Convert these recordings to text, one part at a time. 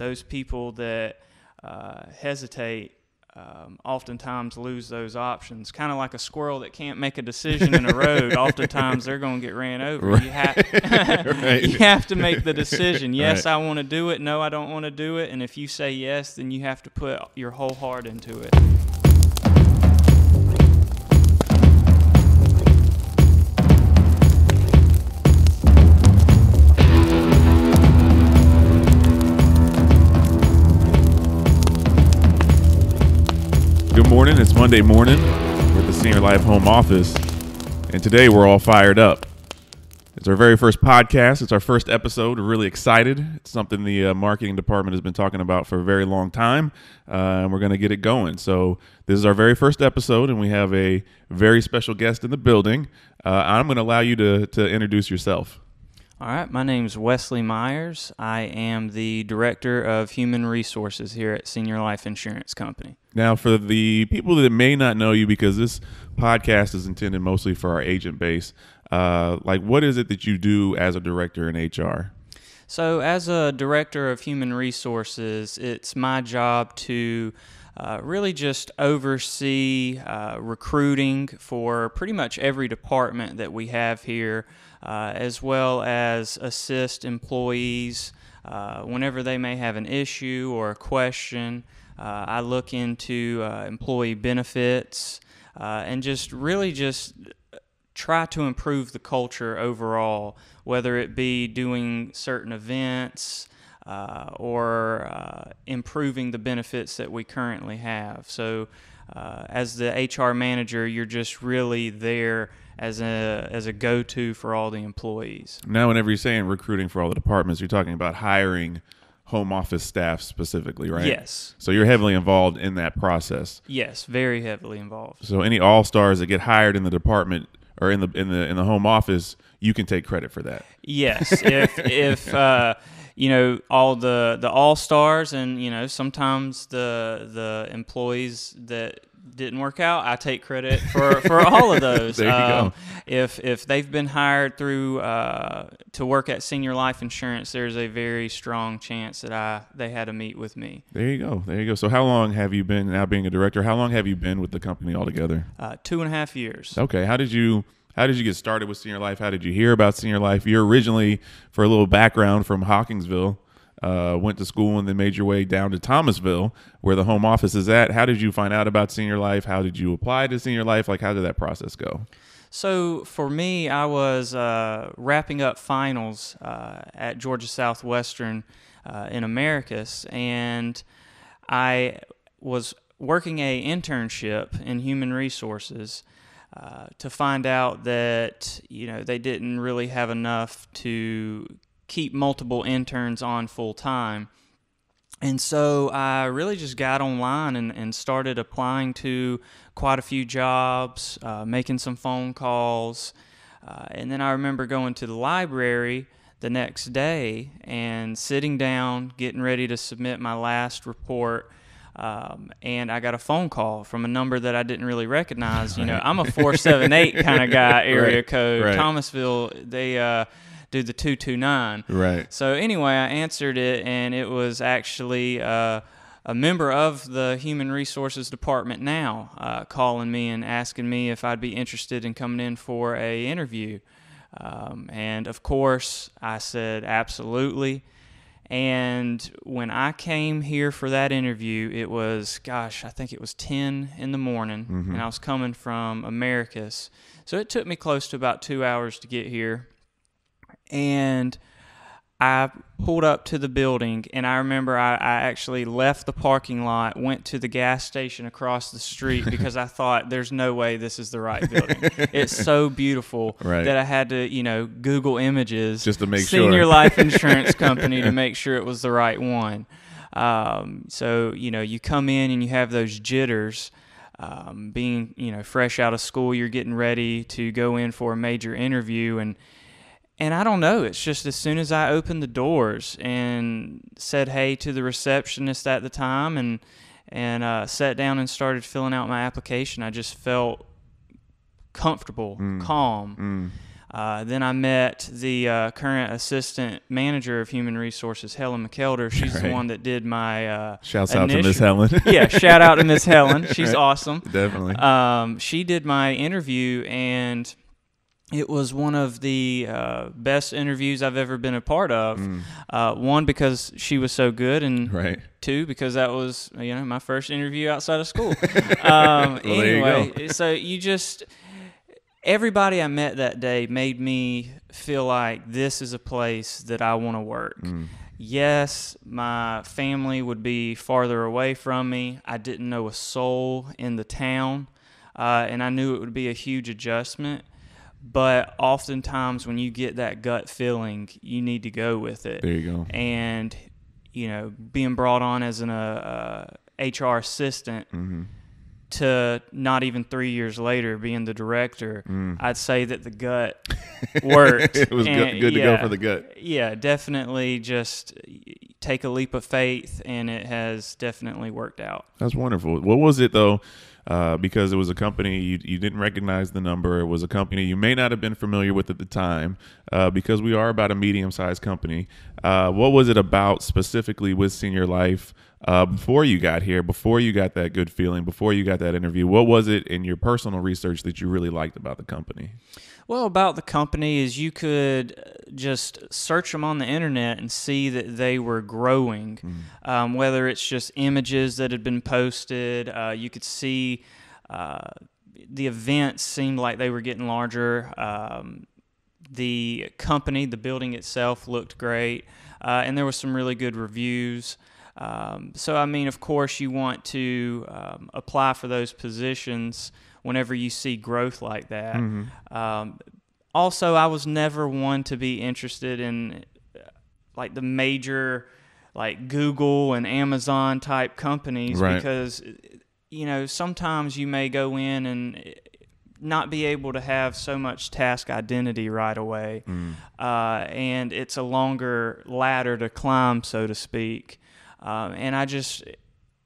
those people that hesitate oftentimes lose those options. Kind of like a squirrel that can't make a decision in a road. Oftentimes they're going to get ran over. Right. You Right. have to make the decision. Yes, Right. I want to do it. No, I don't want to do it. And if you say yes, then you have to put your whole heart into it. Good morning. It's Monday morning. We're at the Senior Life Home Office, and today we're all fired up. It's our very first podcast. It's our first episode. We're really excited. It's something the marketing department has been talking about for a very long time, and we're going to get it going. So this is our very first episode, and we have a very special guest in the building. I'm going to allow you to introduce yourself. All right, my name's Wesley Myers. I am the Director of Human Resources here at Senior Life Insurance Company. Now, for the people that may not know you, because this podcast is intended mostly for our agent base, what is it that you do as a director in HR? So as a Director of Human Resources, it's my job to really just oversee recruiting for pretty much every department that we have here, as well as assist employees whenever they may have an issue or a question. I look into employee benefits and just try to improve the culture overall, whether it be doing certain events or improving the benefits that we currently have. So as the HR manager, you're just really there as a go-to for all the employees. Now, whenever you're saying recruiting for all the departments, you're talking about hiring home office staff specifically, right? Yes. So you're heavily involved in that process. Yes, very heavily involved. So any all-stars that get hired in the department or in the home office, you can take credit for that. Yes, if all the all-stars and sometimes the employees that didn't work out, I take credit for all of those. There you go. If they've been hired through to work at Senior Life Insurance, there's a very strong chance that they had to meet with me. There you go. So how long have you been, now being a director, how long have you been with the company altogether? 2.5 years. Okay. How did you get started with Senior Life? How did you hear about Senior Life? You're originally, for a little background, from Hawkinsville. Went to school and then made your way down to Thomasville, where the home office is at. How did you find out about Senior Life? How did you apply to Senior Life? How did that process go? So for me, I was wrapping up finals at Georgia Southwestern in Americus, and I was working a internship in human resources to find out that they didn't really have enough to keep multiple interns on full time. And so I really just got online and started applying to quite a few jobs, making some phone calls. And then I remember going to the library the next day and sitting down, getting ready to submit my last report. And I got a phone call from a number that I didn't really recognize. I'm a 478 kind of guy, area code. Right. Thomasville, they do the 229. Right. So anyway, I answered it, and it was actually a member of the Human Resources Department now calling me and asking me if I'd be interested in coming in for a interview. And of course, I said absolutely. And when I came here for that interview, it was, I think it was 10 in the morning, and I was coming from Americus. So it took me close to about 2 hours to get here. And I pulled up to the building, and I remember I actually left the parking lot, went to the gas station across the street because I thought there's no way this is the right building. It's so beautiful that I had to, Google images just to make Senior sure. Life Insurance Company to make sure it was the right one. So, you come in and you have those jitters. Being, fresh out of school, you're getting ready to go in for a major interview, and I don't know, it's just as soon as I opened the doors and said hey to the receptionist at the time and sat down and started filling out my application, I just felt comfortable, calm. Then I met the current assistant manager of human resources, Helen McKelder. She's the one that did my shouts out to Miss Helen. Yeah, shout out to Miss Helen. She's awesome. Definitely. She did my interview, and it was one of the best interviews I've ever been a part of. One, because she was so good, and two, because that was my first interview outside of school. Anyway, so everybody I met that day made me feel like this is a place that I want to work. Yes, my family would be farther away from me. I didn't know a soul in the town, and I knew it would be a huge adjustment. But oftentimes when you get that gut feeling, you need to go with it. There you go. And, being brought on as an HR assistant to not even 3 years later being the director, I'd say that the gut worked. It was good to go for the gut. Yeah, definitely just take a leap of faith, and it has definitely worked out. That's wonderful. What was it, though? Because it was a company you didn't recognize the number. It was a company you may not have been familiar with at the time, because we are about a medium-sized company. What was it about specifically with Senior Life before you got here, before you got that good feeling, before you got that interview? What was it in your personal research that you really liked about the company? Well, about the company is you could just search them on the internet and see that they were growing, whether it's just images that had been posted. You could see the events seemed like they were getting larger. The company, the building itself looked great, and there were some really good reviews. So, I mean, of course, you want to apply for those positions whenever you see growth like that. Also, I was never one to be interested in like the major like Google and Amazon type companies, because sometimes you may go in and not be able to have so much task identity right away, and it's a longer ladder to climb, so to speak. And I just,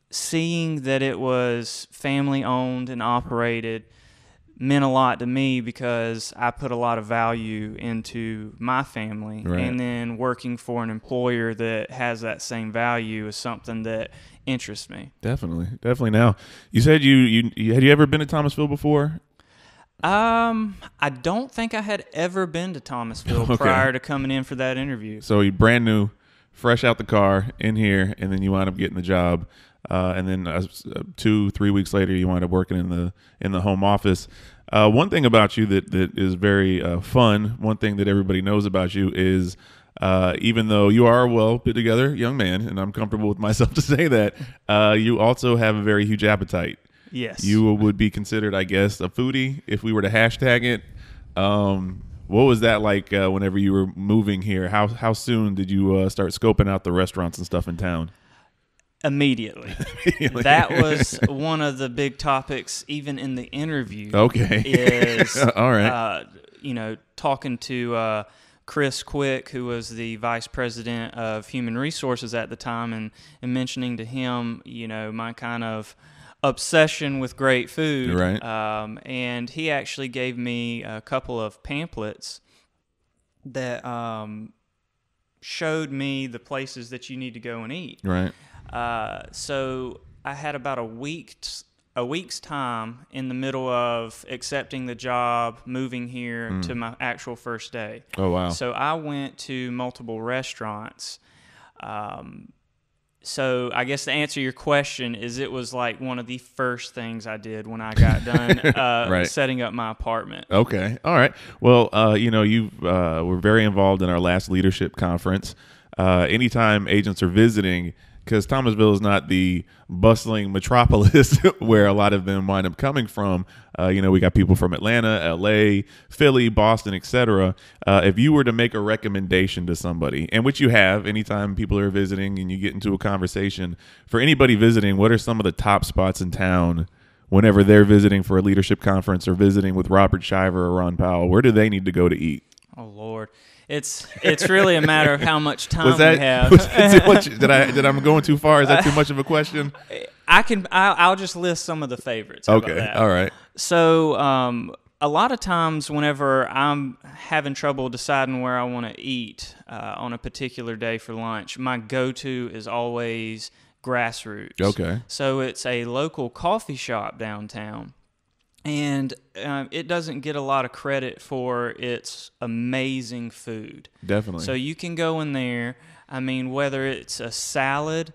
seeing that it was family owned and operated meant a lot to me, because I put a lot of value into my family, and then working for an employer that has that same value is something that interests me. Definitely. Now, you said you had you ever been to Thomasville before? I don't think I had ever been to Thomasville prior to coming in for that interview. So you brand new, fresh out the car in here, and then you wind up getting the job. And then 2-3 weeks later, you wind up working in the home office. One thing about you that is very fun, one thing that everybody knows about you is, even though you are a well put together young man, and I'm comfortable with myself to say that, you also have a very huge appetite. Yes. You would be considered, I guess, a foodie if we were to hashtag it. What was that like whenever you were moving here? How soon did you start scoping out the restaurants and stuff in town? Immediately. That was one of the big topics, even in the interview. Is all right. Talking to Chris Quick, who was the vice president of human resources at the time, and mentioning to him, my kind of obsession with great food. Right. And he actually gave me a couple of pamphlets that showed me the places that you need to go and eat. Right. So I had about a week's time in the middle of accepting the job, moving here to my actual first day. Oh, wow. So I went to multiple restaurants. So I guess to answer your question is it was like one of the first things I did when I got done setting up my apartment. Okay. All right. Well, you were very involved in our last leadership conference. Anytime agents are visiting, because Thomasville is not the bustling metropolis where a lot of them wind up coming from. We got people from Atlanta, L.A., Philly, Boston, etc. If you were to make a recommendation to somebody, and which you have anytime people are visiting and you get into a conversation, for anybody visiting, what are some of the top spots in town whenever they're visiting for a leadership conference or visiting with Robert Shiver or Ron Powell? Where do they need to go to eat? Oh, Lord. It's really a matter of how much time we have. Did I going too far? Is that too much of a question? I'll just list some of the favorites. Okay. All right. So a lot of times whenever I'm having trouble deciding where I want to eat on a particular day for lunch, my go-to is always Grassroots. Okay. So it's a local coffee shop downtown. And it doesn't get a lot of credit for its amazing food. Definitely. So you can go in there. I mean, whether it's a salad,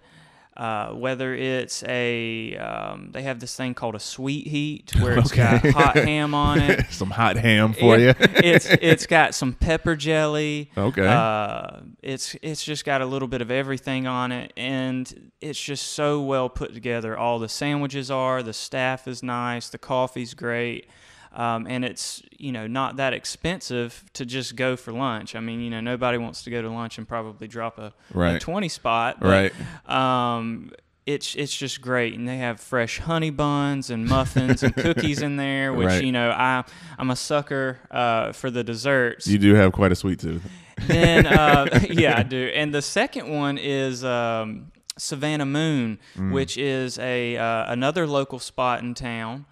whether it's they have this thing called a sweet heat where it's got hot ham on it. Some hot ham for you. It's got some pepper jelly. Okay. It's just got a little bit of everything on it, and it's just so well put together. All the sandwiches the staff is nice, the coffee's great. And it's, not that expensive to just go for lunch. I mean, nobody wants to go to lunch and probably drop a 20 spot. But, it's just great. And they have fresh honey buns and muffins and cookies in there, which, I'm a sucker for the desserts. You do have quite a sweet tooth. Then, yeah, I do. And the second one is Savannah Moon, which is another local spot in town.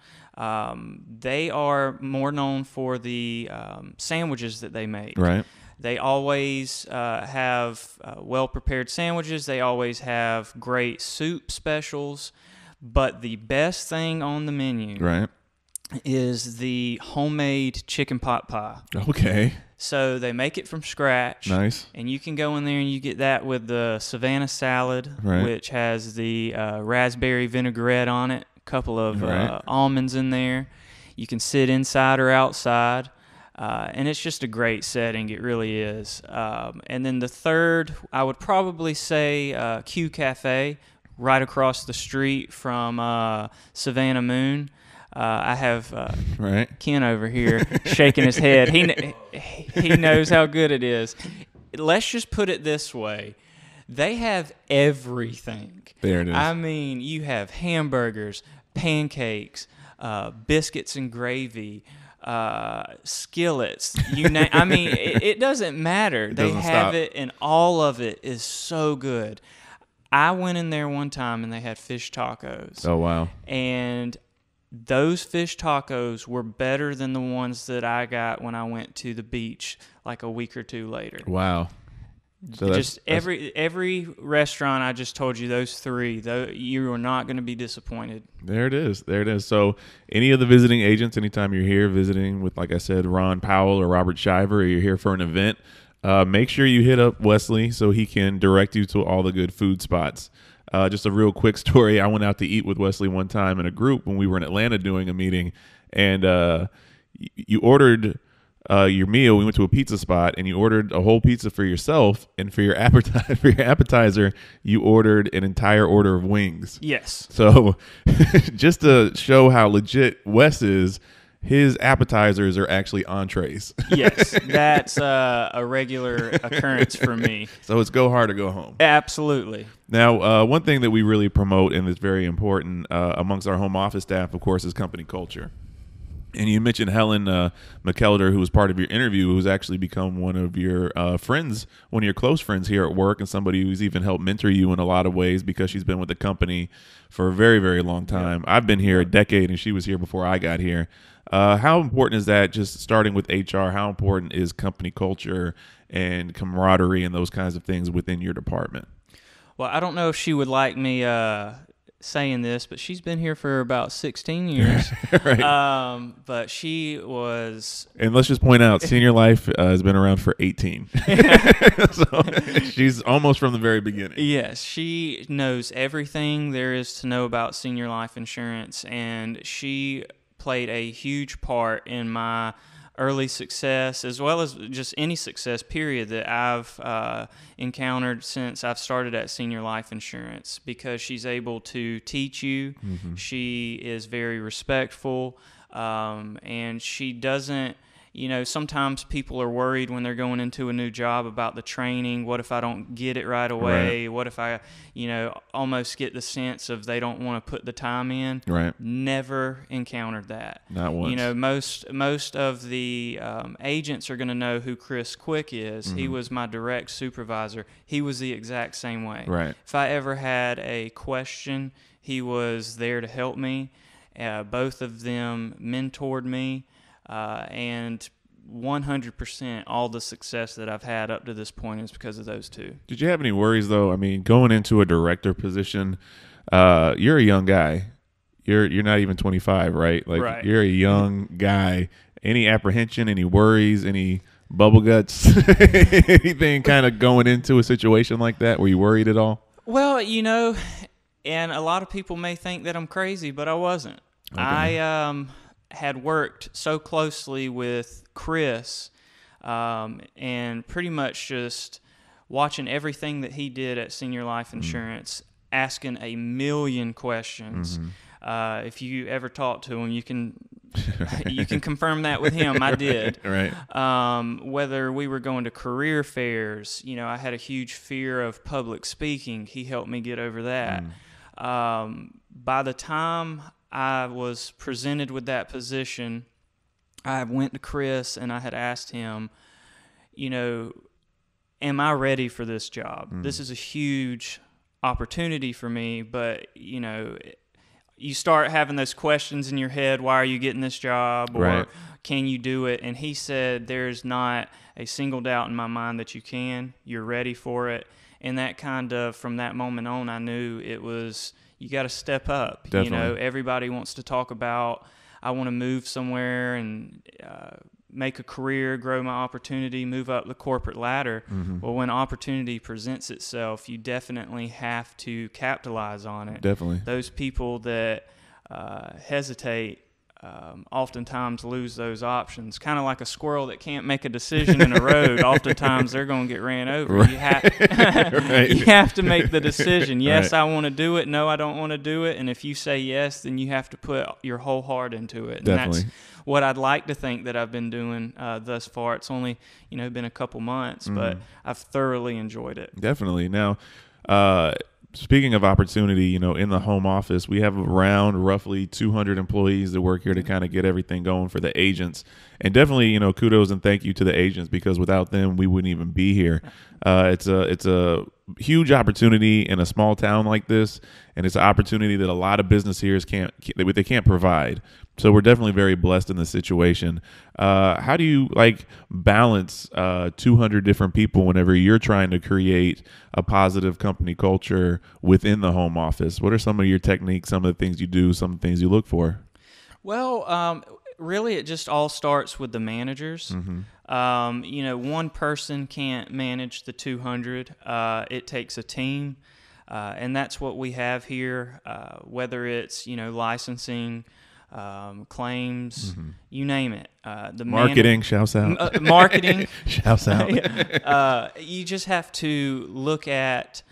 They are more known for the sandwiches that they make. Right. They always have well-prepared sandwiches. They always have great soup specials. But the best thing on the menu is the homemade chicken pot pie. Okay. So they make it from scratch. Nice. And you can go in there and you get that with the Savannah salad, which has the raspberry vinaigrette on it. Couple of almonds in there. You can sit inside or outside, and it's just a great setting. It really is. And then the third, I would probably say Q Cafe, right across the street from Savannah Moon. I have Ken over here shaking his head. He knows how good it is. Let's just put it this way. They have everything. There it is. I mean, you have hamburgers, pancakes, biscuits and gravy, skillets. I mean, it doesn't matter. They have it, and all of it is so good. I went in there one time, and they had fish tacos. Oh, wow. And those fish tacos were better than the ones that I got when I went to the beach like a week or two later. Wow. So every restaurant I just told you, those three, you are not going to be disappointed. There it is. So any of the visiting agents, anytime you're here visiting with, like I said, Ron Powell or Robert Shiver, or you're here for an event, make sure you hit up Wesley so he can direct you to all the good food spots. Just a real quick story. I went out to eat with Wesley one time in a group when we were in Atlanta doing a meeting, and you ordered your meal. We went to a pizza spot, and you ordered a whole pizza for yourself, and for your appetizer, you ordered an entire order of wings. Yes. So just to show how legit Wes is, his appetizers are actually entrees. Yes, that's a regular occurrence for me. So it's go hard or go home. Absolutely. Now, one thing that we really promote and is very important amongst our home office staff, of course, is company culture. And you mentioned Helen McKelder, who was part of your interview, who's actually become one of your friends, one of your close friends here at work, and somebody who's even helped mentor you in a lot of ways because she's been with the company for a very, very long time. I've been here a decade, and she was here before I got here. How important is that, just starting with HR, how important is company culture and camaraderie and those kinds of things within your department? Well, I don't know if she would like me saying this, but she's been here for about 16 years. Right. But she was... And let's just point out, Senior Life has been around for 18. So she's almost from the very beginning. Yes, she knows everything there is to know about senior life insurance, and she played a huge part in my early success, as well as just any success period that I've encountered since I've started at Senior Life Insurance, because she's able to teach you. Mm-hmm. She is very respectful, and she doesn't, sometimes people are worried when they're going into a new job about the training. What if I don't get it right away? Right. What if I, almost get the sense of they don't want to put the time in? Right. Never encountered that. Not once. Most of the agents are going to know who Chris Quick is. Mm-hmm. He was my direct supervisor. He was the exact same way. Right. If I ever had a question, he was there to help me. Both of them mentored me. and 100% all the success that I've had up to this point is because of those two. Did you have any worries though? I mean, going into a director position, you're a young guy. You're not even 25, right? Like Right. You're a young guy. Any apprehension, any worries, any bubble guts, anything kind of going into a situation like that? Were you worried at all? Well, and a lot of people may think that I'm crazy, but I wasn't. Okay. I had worked so closely with Chris and pretty much just watching everything that he did at Senior Life Insurance, asking a million questions. If you ever talk to him, you can confirm that with him. I did. Right. Whether we were going to career fairs, I had a huge fear of public speaking. He helped me get over that. By the time I was presented with that position, I went to Chris and I had asked him, am I ready for this job? This is a huge opportunity for me, but, you start having those questions in your head. Why are you getting this job? Or Right. can you do it? And he said, there's not a single doubt in my mind that you can. You're ready for it. And that from that moment on, I knew it was, you got to step up. Definitely. Everybody wants to talk about, I want to move somewhere and make a career, grow my opportunity, move up the corporate ladder. Well, when opportunity presents itself, you definitely have to capitalize on it. Definitely. Those people that hesitate oftentimes lose those options. Kind of like a squirrel that can't make a decision in a road. Oftentimes they're going to get ran over. Right. You have to make the decision. Yes, Right. I want to do it. No, I don't want to do it. And if you say yes, then you have to put your whole heart into it. And Definitely. that's what I'd like to think that I've been doing thus far. It's only been a couple months, but I've thoroughly enjoyed it. Definitely. Now, speaking of opportunity, in the home office, we have around roughly 200 employees that work here to kind of get everything going for the agents. And definitely, kudos and thank you to the agents, because without them, we wouldn't even be here. It's a huge opportunity in a small town like this, and it's an opportunity that a lot of business here they can't provide. So we're definitely very blessed in the situation. How do you balance 200 different people whenever you're trying to create a positive company culture within the home office? What are some of your techniques, some of the things you do, some of the things you look for? Well, really, it just all starts with the managers. One person can't manage the 200. It takes a team, and that's what we have here, whether it's, licensing, claims, you name it. The Marketing, shouts out. Marketing. Shouts out. You just have to look at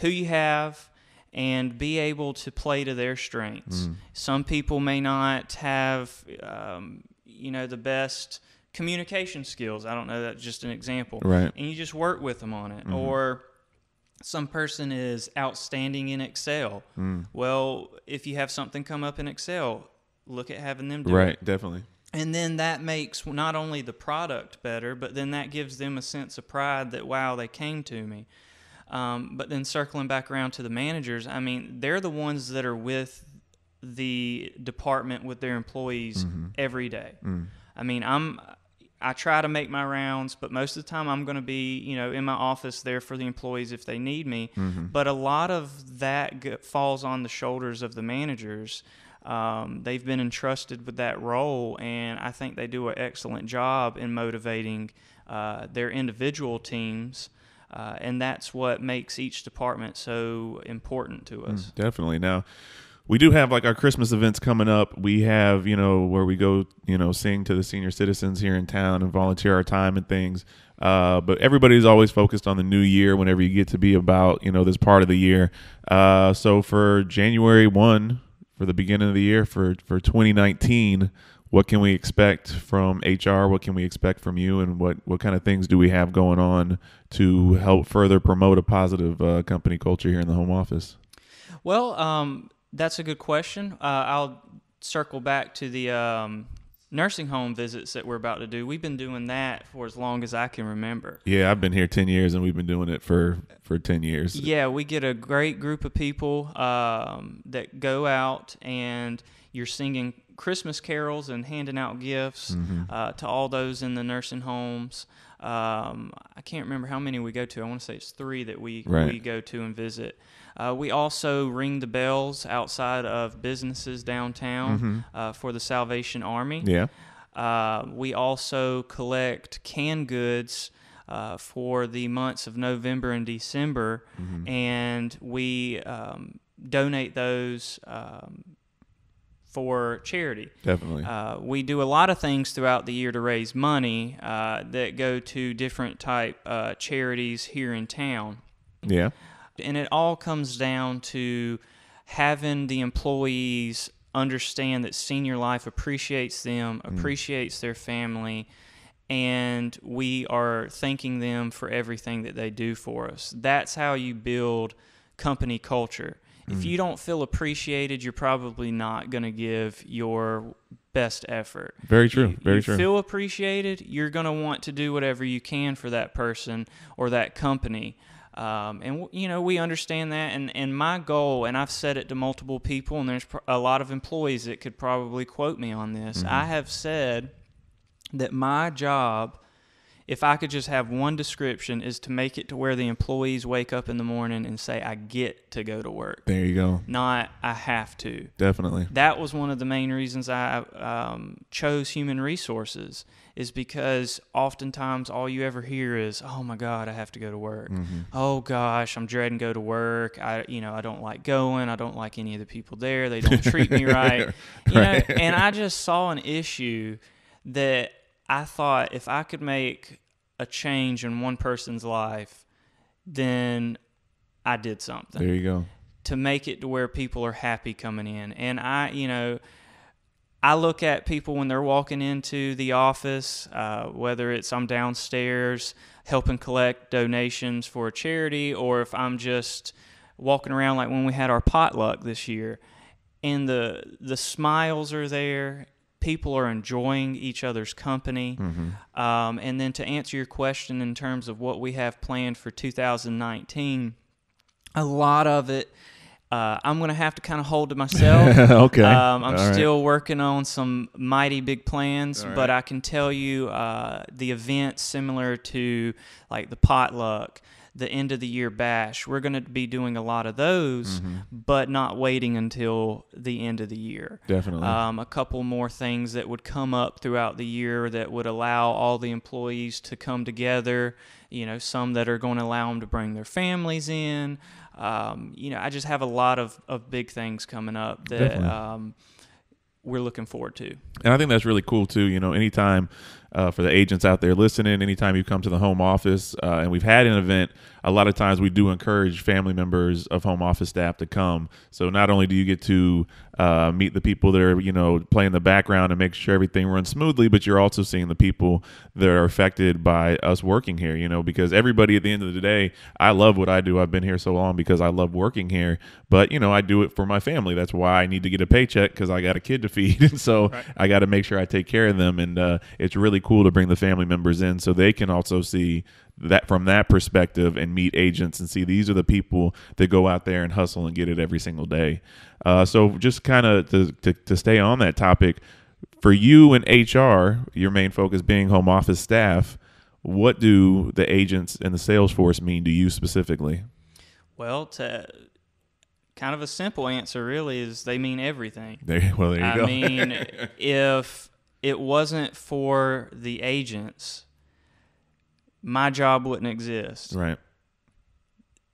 who you have and be able to play to their strengths. Some people may not have, the best communication skills. I don't know, that's just an example. Right. And you just work with them on it. Or some person is outstanding in Excel. Well, if you have something come up in Excel, look at having them do it. Right, definitely. And then that makes not only the product better, but then that gives them a sense of pride that, wow, they came to me. But then circling back around to the managers, I mean, they're the ones that are with the department with their employees every day. I mean, I try to make my rounds, but most of the time I'm going to be, in my office there for the employees if they need me. But a lot of that falls on the shoulders of the managers. They've been entrusted with that role, and I think they do an excellent job in motivating their individual teams. And that's what makes each department so important to us. Definitely. Now, we do have our Christmas events coming up. We have, where we go, sing to the senior citizens here in town and volunteer our time and things. But everybody's always focused on the new year whenever you get to be about, this part of the year. So for January 1, for the beginning of the year, for 2019, what can we expect from HR? What can we expect from you? And what kind of things do we have going on to help further promote a positive company culture here in the home office? Well, that's a good question. I'll circle back to the nursing home visits that we're about to do. We've been doing that for as long as I can remember. Yeah, I've been here 10 years, and we've been doing it for 10 years. Yeah, we get a great group of people that go out, and you're singing Christmas carols and handing out gifts to all those in the nursing homes. I can't remember how many we go to. I want to say it's 3 that we go to and visit. We also ring the bells outside of businesses downtown for the Salvation Army. Yeah. We also collect canned goods for the months of November and December, and we donate those for charity. Definitely. We do a lot of things throughout the year to raise money that go to different type charities here in town. Yeah. And it all comes down to having the employees understand that Senior Life appreciates them, appreciates their family, and we are thanking them for everything that they do for us. That's how you build company culture. If you don't feel appreciated, you're probably not going to give your best effort. Very true. Very true. You feel appreciated, you're going to want to do whatever you can for that person or that company. And, we understand that. And my goal, and I've said it to multiple people, and there's a lot of employees that could probably quote me on this. I have said that my job, if I could just have one description, is to make it to where the employees wake up in the morning and say, I get to go to work. There you go. Not, I have to. Definitely. That was one of the main reasons I chose human resources, is because oftentimes all you ever hear is, oh my God, I have to go to work. Oh gosh, I'm dreading go to work. I don't like going. I don't like any of the people there. They don't treat me right. And I just saw an issue that I thought, if I could make a change in one person's life, then I did something. There you go. To make it to where people are happy coming in. And I look at people when they're walking into the office, whether it's I'm downstairs helping collect donations for a charity, or if I'm just walking around like when we had our potluck this year, and the smiles are there. People are enjoying each other's company. And then to answer your question in terms of what we have planned for 2019, a lot of it I'm going to have to kind of hold to myself. Okay. I'm still working on some mighty big plans, but I can tell you the events similar to like the potluck, the end of the year bash, we're going to be doing a lot of those, but not waiting until the end of the year. Definitely. A couple more things that would come up throughout the year that would allow all the employees to come together, some that are going to allow them to bring their families in. I just have a lot of big things coming up that we're looking forward to. And I think that's really cool too. Anytime for the agents out there listening, anytime you come to the home office and we've had an event, a lot of times we do encourage family members of home office staff to come. So not only do you get to meet the people that are, play in the background and make sure everything runs smoothly, but you're also seeing the people that are affected by us working here, because everybody at the end of the day, I love what I do. I've been here so long because I love working here, but, I do it for my family. That's why I need to get a paycheck because I got a kid to feed. And so I got to make sure I take care of them. And it's really cool to bring the family members in so they can also see that from that perspective and meet agents and see these are the people that go out there and hustle and get it every single day. So just kind of to stay on that topic, for you in HR, your main focus being home office staff, what do the agents and the sales force mean to you specifically? Well, kind of a simple answer really is they mean everything. There you go. I mean, if it wasn't for the agents, my job wouldn't exist. Right.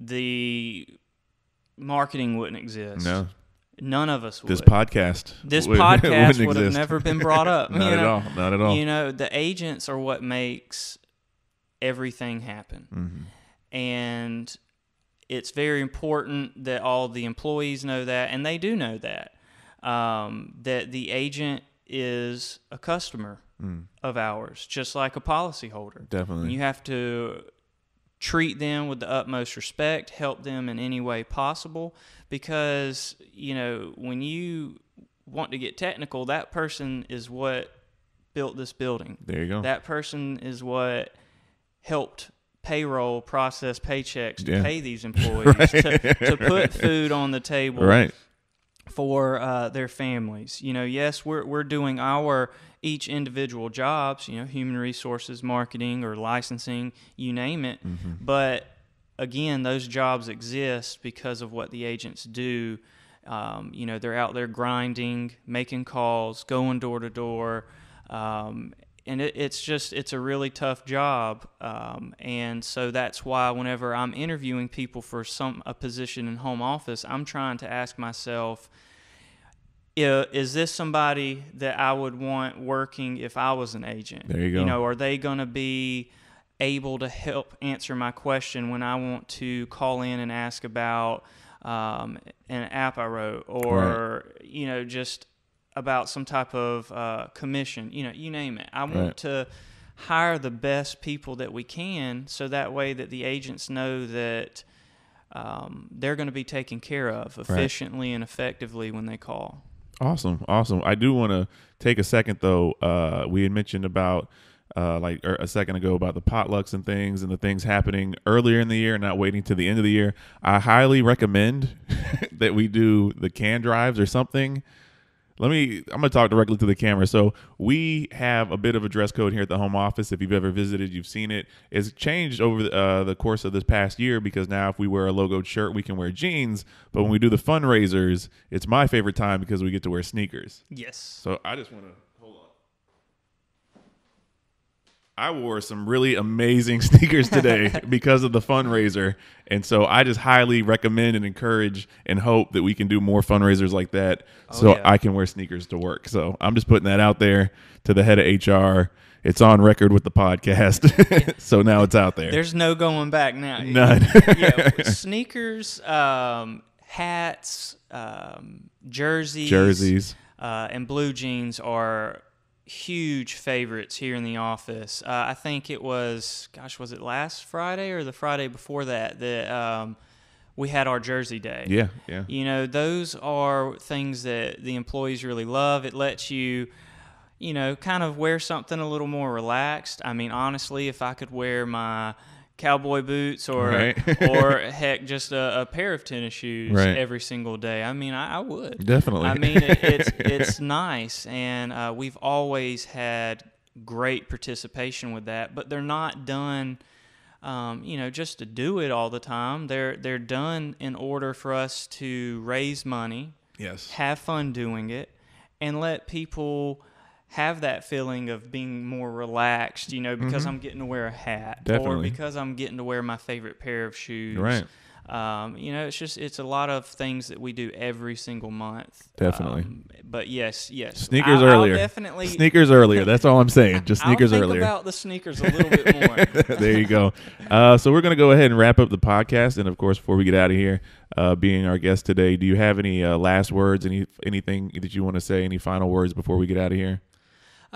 The marketing wouldn't exist. No. None of us would. This podcast would have never been brought up. Not at all. Not at all. The agents are what makes everything happen. Mm-hmm. And it's very important that all the employees know that, and they do know that, that the agent is a customer of ours, just like a policyholder. Definitely. And you have to treat them with the utmost respect, help them in any way possible, because, when you want to get technical, that person is what built this building. There you go. That person is what helped payroll process paychecks to pay these employees, to put food on the table for their families. Yes, we're doing our each individual jobs, human resources, marketing, or licensing, you name it. But again, those jobs exist because of what the agents do. They're out there grinding, making calls, going door to door. And it's a really tough job. And so that's why whenever I'm interviewing people for a position in home office, I'm trying to ask myself, is this somebody that I would want working if I was an agent? There you go. Are they going to be able to help answer my question when I want to call in and ask about an app I wrote, or just about some type of commission, you name it. I want to hire the best people that we can, so that way that the agents know that they're going to be taken care of efficiently and effectively when they call. Awesome. I do want to take a second, though. We had mentioned about a second ago about the potlucks and things, and the things happening earlier in the year, not waiting to the end of the year. I highly recommend that we do the can drives or something. I'm going to talk directly to the camera. So we have a bit of a dress code here at the home office. If you've ever visited, you've seen it. It's changed over the course of this past year, because now if we wear a logoed shirt, we can wear jeans. But when we do the fundraisers, it's my favorite time because we get to wear sneakers. Yes. So I just want to hold on. I wore some really amazing sneakers today because of the fundraiser. And so I just highly recommend and encourage and hope that we can do more fundraisers like that, I can wear sneakers to work. So I'm just putting that out there to the head of HR. It's on record with the podcast. So now it's out there. There's no going back now. None. Sneakers, hats, jerseys, and blue jeans are huge favorites here in the office. I think it was it last Friday or the Friday before that we had our jersey day. Yeah. Those are things that the employees really love. It lets you, kind of wear something a little more relaxed. I mean, honestly, if I could wear my cowboy boots or heck, just a pair of tennis shoes every single day, I mean, I would. Definitely. I mean, it's nice, and we've always had great participation with that, but they're not done just to do it all the time. They're done in order for us to raise money, have fun doing it, and let people have that feeling of being more relaxed, because I'm getting to wear a hat, or because I'm getting to wear my favorite pair of shoes. Right. It's a lot of things that we do every single month. Definitely. But yes. Sneakers earlier. Definitely. Sneakers earlier. That's all I'm saying. Just sneakers I'll earlier. Think about the sneakers a little bit more. There you go. So we're going to go ahead and wrap up the podcast. And of course, before we get out of here, being our guest today, do you have any last words, anything that you want to say, any final words before we get out of here?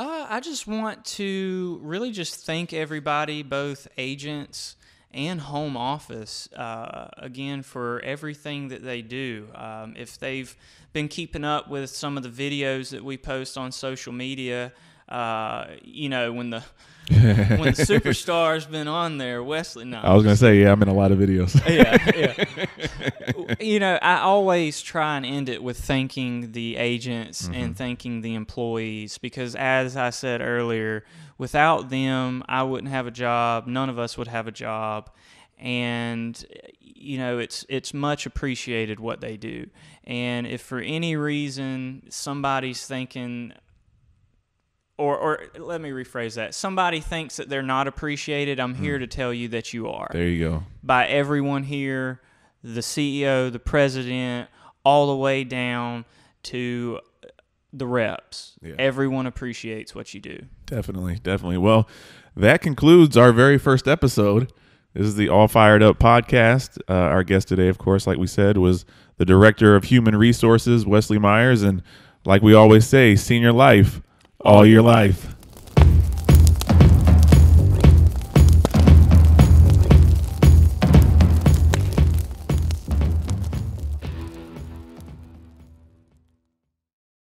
I just want to really just thank everybody, both agents and home office, again, for everything that they do. If they've been keeping up with some of the videos that we post on social media, when the superstar's been on there, Wesley. No, I was going to say, I'm in a lot of videos. Yeah. I always try and end it with thanking the agents and thanking the employees, because as I said earlier, without them, I wouldn't have a job. None of us would have a job. And, it's much appreciated what they do. And if for any reason somebody's thinking, or let me rephrase that, somebody thinks that they're not appreciated, I'm here to tell you that you are. There you go. By everyone here, the CEO, the president, all the way down to the reps. Yeah. Everyone appreciates what you do. Definitely. Well, that concludes our very first episode. This is the All Fired Up podcast. Our guest today, of course, like we said, was the Director of Human Resources, Wesley Myers. And like we always say, senior life, all your life.